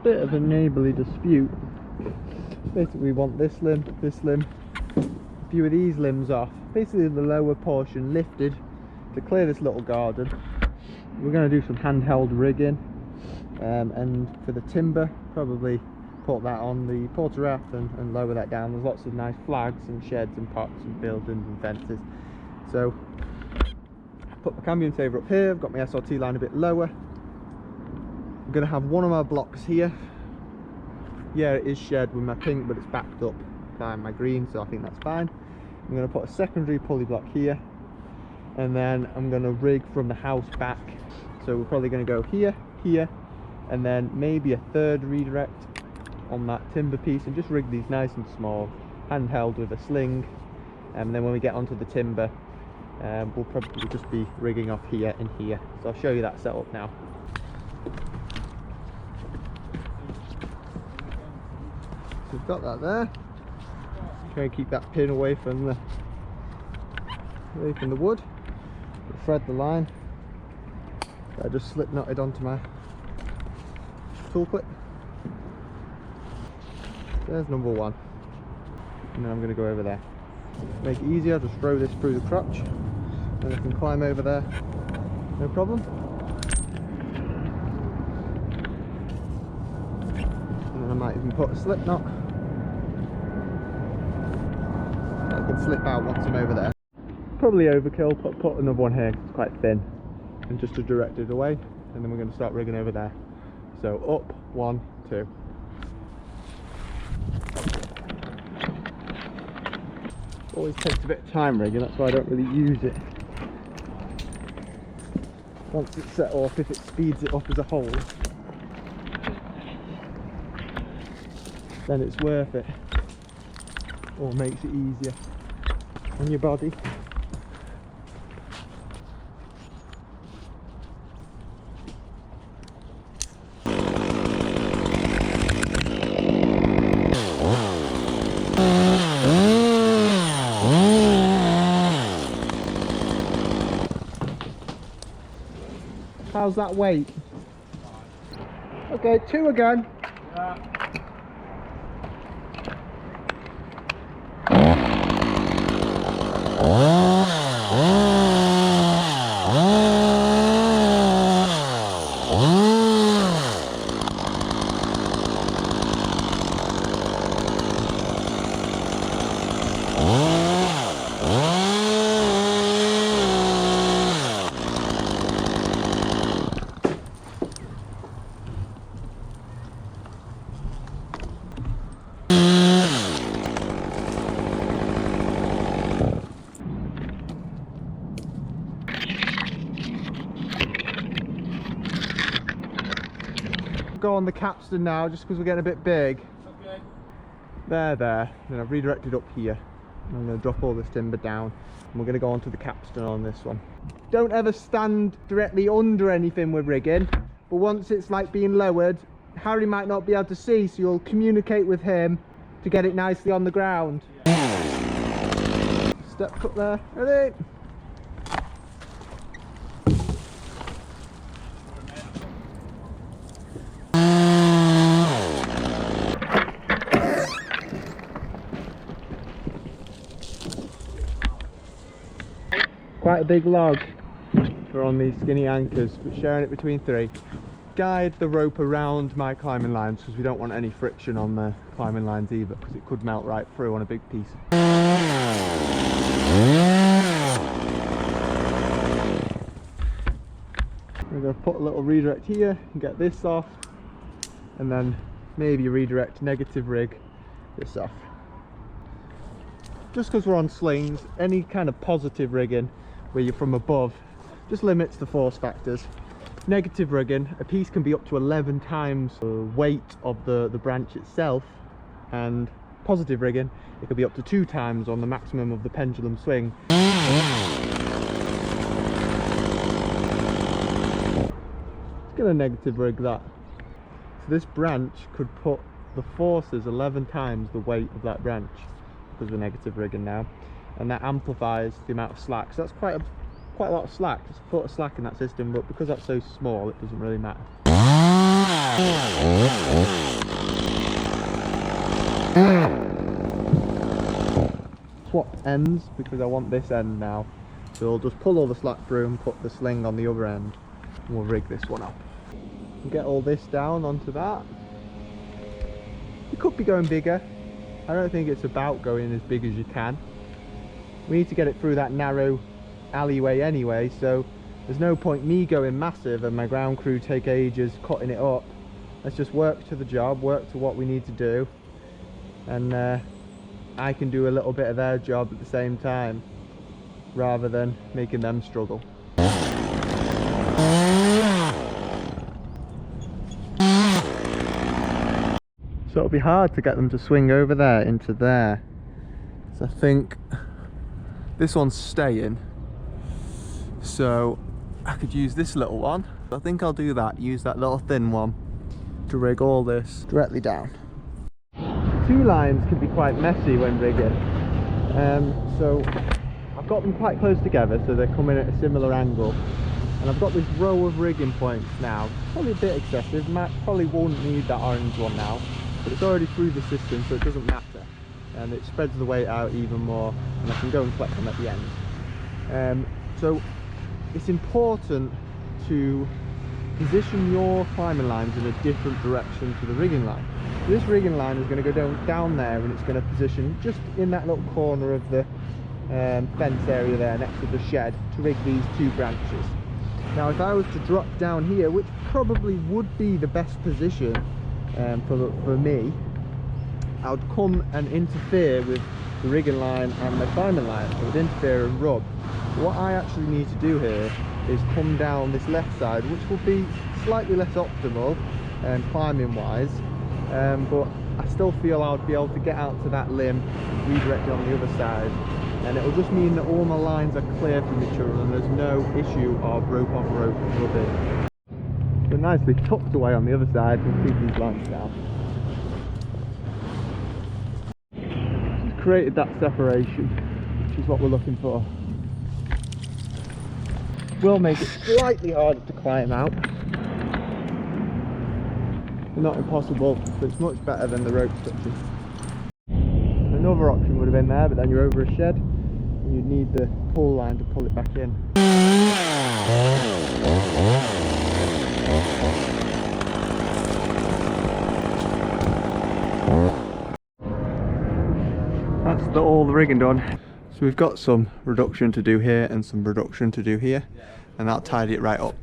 bit of a neighbourly dispute. Basically we want this limb, a few of these limbs off, basically the lower portion lifted to clear this little garden. We're going to do some handheld rigging, and for the timber probably put that on the porter wrap and lower that down. There's lots of nice flags and sheds and pots and buildings and fences. So put the cambium saver up here, I've got my SRT line a bit lower. I'm going to have one of my blocks here. Yeah, it is shared with my pink, but it's backed up by my green, so I think that's fine. I'm going to put a secondary pulley block here, and then I'm going to rig from the house back. So we're probably going to go here, here, and then maybe a third redirect on that timber piece, and just rig these nice and small, handheld with a sling. And then when we get onto the timber, we'll probably just be rigging off here and here. So I'll show you that setup now. So we've got that there. Try and keep that pin away from the wood. We'll thread the line. I just slip knotted onto my tool clip. There's number one. And then I'm going to go over there. To make it easier, I'll just throw this through the crotch, and I can climb over there, no problem. And then I might even put a slip knot. I can slip out once I'm over there. Probably overkill, but put another one here, it's quite thin, and just to direct it away, and then we're going to start rigging over there. So up, 1, 2. Always takes a bit of time rigging, that's why I don't really use it. Once it's set off, if it speeds it up as a whole, then it's worth it, or makes it easier on your body. How's that weight? Okay, 2 again. Yeah. Go on the capstan now, just because we're getting a bit big. Okay. There. Then I've redirected up here. I'm going to drop all this timber down, and we're going to go onto the capstan on this one. Don't ever stand directly under anything with rigging, but once it's like being lowered, Harry might not be able to see, so you'll communicate with him to get it nicely on the ground. Yeah. Step cut there. Ready? Quite a big log for on these skinny anchors, but sharing it between 3. Guide the rope around my climbing lines, because we don't want any friction on the climbing lines either, because it could melt right through on a big piece. We're going to put a little redirect here and get this off, and then maybe redirect, negative rig this off. Just because we're on slings, any kind of positive rigging where you're from above just limits the force factors. Negative rigging, a piece can be up to 11 times the weight of the branch itself, and positive rigging, it could be up to 2 times on the maximum of the pendulum swing. It's going to negative rig that. So this branch could put the forces 11 times the weight of that branch, because we're negative rigging now, and that amplifies the amount of slack. So that's quite a lot of slack. Just put a slack in that system, but because that's so small, it doesn't really matter. Swap ends because I want this end now. So we'll just pull all the slack through and put the sling on the other end, and we'll rig this one up. And get all this down onto that. You could be going bigger. I don't think it's about going as big as you can. We need to get it through that narrow alleyway anyway, so there's no point me going massive and my ground crew take ages cutting it up. Let's just work to the job, work to what we need to do, and I can do a little bit of their job at the same time rather than making them struggle. So it'll be hard to get them to swing over there into there. So I think this one's staying, so I could use this little one. I think I'll do that, use that little thin one to rig all this directly down. Two lines can be quite messy when rigging, so I've got them quite close together so they're coming at a similar angle, and I've got this row of rigging points now. Probably a bit excessive, probably won't need that orange one now, but it's already through the system so it doesn't matter, and it spreads the weight out even more, and I can go and collect them at the end. So it's important to position your climbing lines in a different direction to the rigging line. This rigging line is going to go down there, and it's going to position just in that little corner of the fence area there next to the shed to rig these two branches. Now if I was to drop down here, which probably would be the best position for me, I would come and interfere with the rigging line and the climbing line. I would interfere and rub. What I actually need to do here is come down this left side, which will be slightly less optimal climbing wise, but I still feel I would be able to get out to that limb, redirect it on the other side, and it will just mean that all my lines are clear from each other and there's no issue of rope on rope rubbing. So nicely tucked away on the other side, we'll keep these lines down. Just created that separation, which is what we're looking for. Will make it slightly harder to climb out. Not impossible, but it's much better than the rope touching. Another option would have been there, but then you're over a shed and you'd need the pull line to pull it back in. That's all the rigging done. So we've got some reduction to do here and some reduction to do here, and that tied it right up.